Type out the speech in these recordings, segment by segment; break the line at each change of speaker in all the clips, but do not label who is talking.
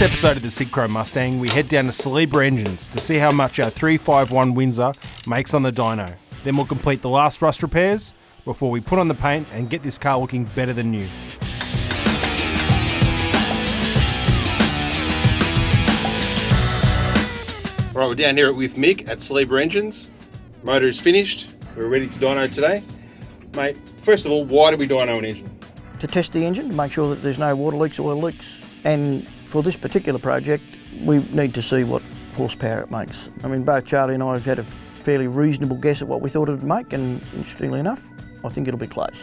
episode of the Sidchrome Mustang, we head down to Celebra Engines to see how much our 351 Windsor makes on the dyno. Then we'll complete the last rust repairs before we put on the paint and get this car looking better than new. Right, we're down here with Mick at Celebra Engines. Motor is finished. We're ready to dyno today. Mate, first of all, why do we dyno an engine?
To test the engine, to make sure that there's no water leaks, oil leaks. And for this particular project, we need to see what horsepower it makes. I mean, both Charlie and I have had a fairly reasonable guess at what we thought it would make, and interestingly enough, I think it'll be close.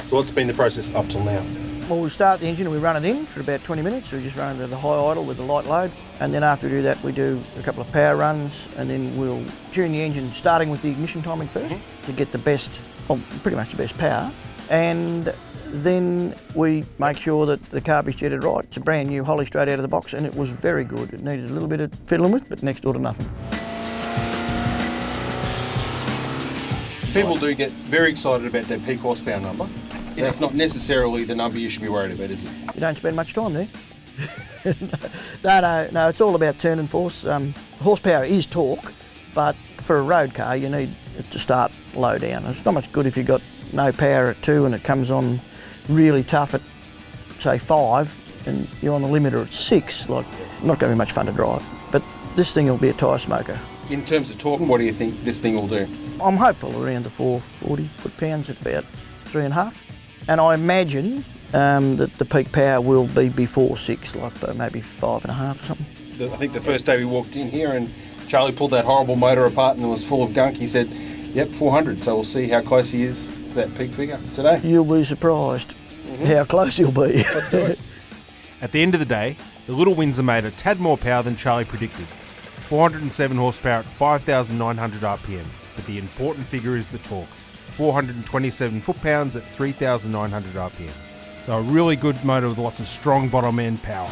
So what's been the process up till now?
Well, we start the engine and we run it in for about 20 minutes. We just run it at a high idle with a light load. And then after we do that, we do a couple of power runs, and then we'll tune the engine, starting with the ignition timing first, to get the best, well, pretty much the best power. And then we make sure that the carb is jetted right. It's a brand new Holly straight out of the box, and it was very good. It needed a little bit of fiddling with, but next door to nothing.
People do get very excited about their peak horsepower number. That's not necessarily the number you should be worried about, is it?
You don't spend much time there. No, it's all about turn and force. Horsepower is torque, but for a road car, you need it to start low down. It's not much good if you've got no power at 2 and it comes on really tough at, say, 5, and you're on the limiter at 6. Like, not going to be much fun to drive. But this thing will be a tyre smoker.
In terms of torque, what do you think this thing will do?
I'm hopeful around the 440 foot-pounds at about 3.5. And I imagine that the peak power will be before 6, like maybe 5.5 or something.
I think the first day we walked in here and Charlie pulled that horrible motor apart and it was full of gunk, he said, yep, 400. So we'll see how close he is to that peak figure today.
You'll be surprised how close he'll be.
Let's do it. At the end of the day, the little Windsor made a tad more power than Charlie predicted. 407 horsepower at 5,900 RPM. But the important figure is the torque. 427 foot-pounds at 3,900 RPM. So a really good motor with lots of strong bottom end power.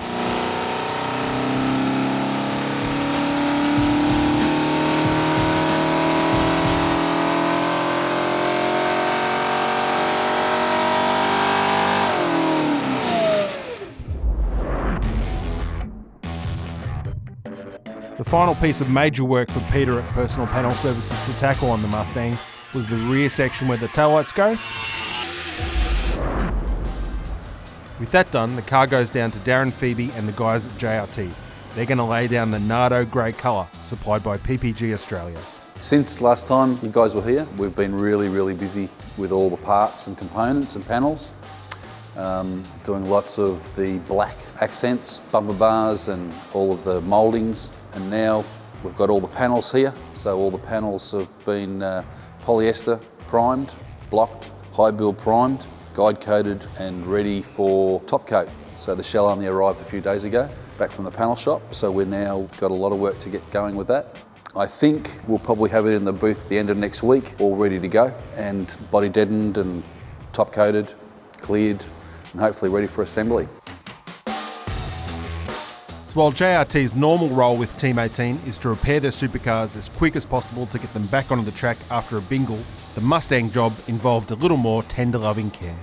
The final piece of major work for Peter at Personal Panel Services to tackle on the Mustang was the rear section where the taillights go. With that done, the car goes down to Darren, Phoebe and the guys at JRT. They're going to lay down the Nardo grey colour supplied by PPG Australia.
Since last time you guys were here, we've been really busy with all the parts and components and panels. Doing lots of the black accents, bumper bars and all of the mouldings. And now we've got all the panels here. So all the panels have been polyester primed, blocked, high build primed, guide coated and ready for top coat. So the shell only arrived a few days ago, back from the panel shop. So we've now got a lot of work to get going with that. I think we'll probably have it in the booth at the end of next week, all ready to go, and body deadened and top coated, cleared, and hopefully ready for assembly.
So while JRT's normal role with Team 18 is to repair their supercars as quick as possible to get them back onto the track after a bingle, the Mustang job involved a little more tender loving care.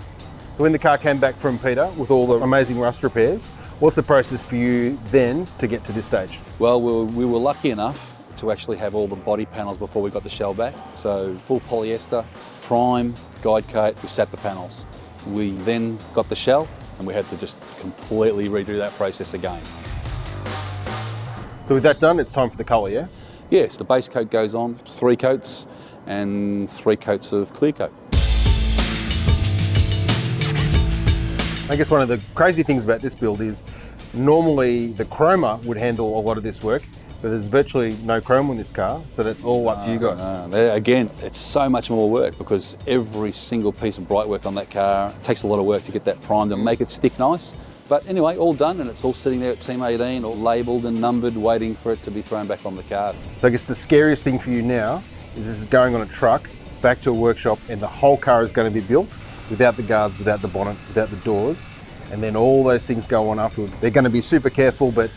So when the car came back from Peter with all the amazing rust repairs, what's the process for you then to get to this stage?
Well, we were lucky enough to actually have all the body panels before we got the shell back. So full polyester, prime, guide coat, we sat the panels. We then got the shell and we had to just completely redo that process again.
So with that done, it's time for the colour, yeah?
Yes, the base coat goes on, 3 coats and 3 coats of clear coat.
I guess one of the crazy things about this build is normally the chroma would handle a lot of this work, but there's virtually no chrome on this car, so that's all up to you guys.
Again, it's so much more work because every single piece of bright work on that car takes a lot of work to get that primed and make it stick nice. But anyway, all done and it's all sitting there at Team 18, all labelled and numbered, waiting for it to be thrown back on the car.
So I guess the scariest thing for you now is this is going on a truck, back to a workshop, and the whole car is going to be built without the guards, without the bonnet, without the doors, and then all those things go on afterwards. They're going to be super careful, but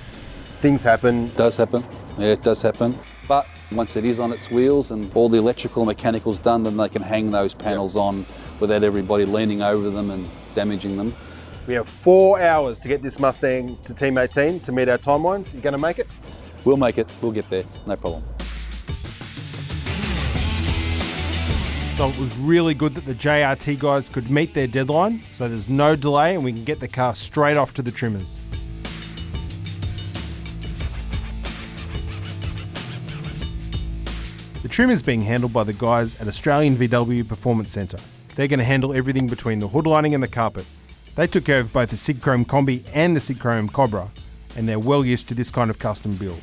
things happen.
It does happen. Yeah, it does happen. But once it is on its wheels and all the electrical and mechanical's done, then they can hang those panels on without everybody leaning over them and damaging them.
We have 4 hours to get this Mustang to Team 18 to meet our timelines. You going to make it?
We'll make it, we'll get there, no problem.
So it was really good that the JRT guys could meet their deadline, so there's no delay and we can get the car straight off to the trimmers. The trim is being handled by the guys at Australian VW Performance Centre. They're going to handle everything between the hood lining and the carpet. They took care of both the Sidchrome Combi and the Sidchrome Cobra, and they're well used to this kind of custom build.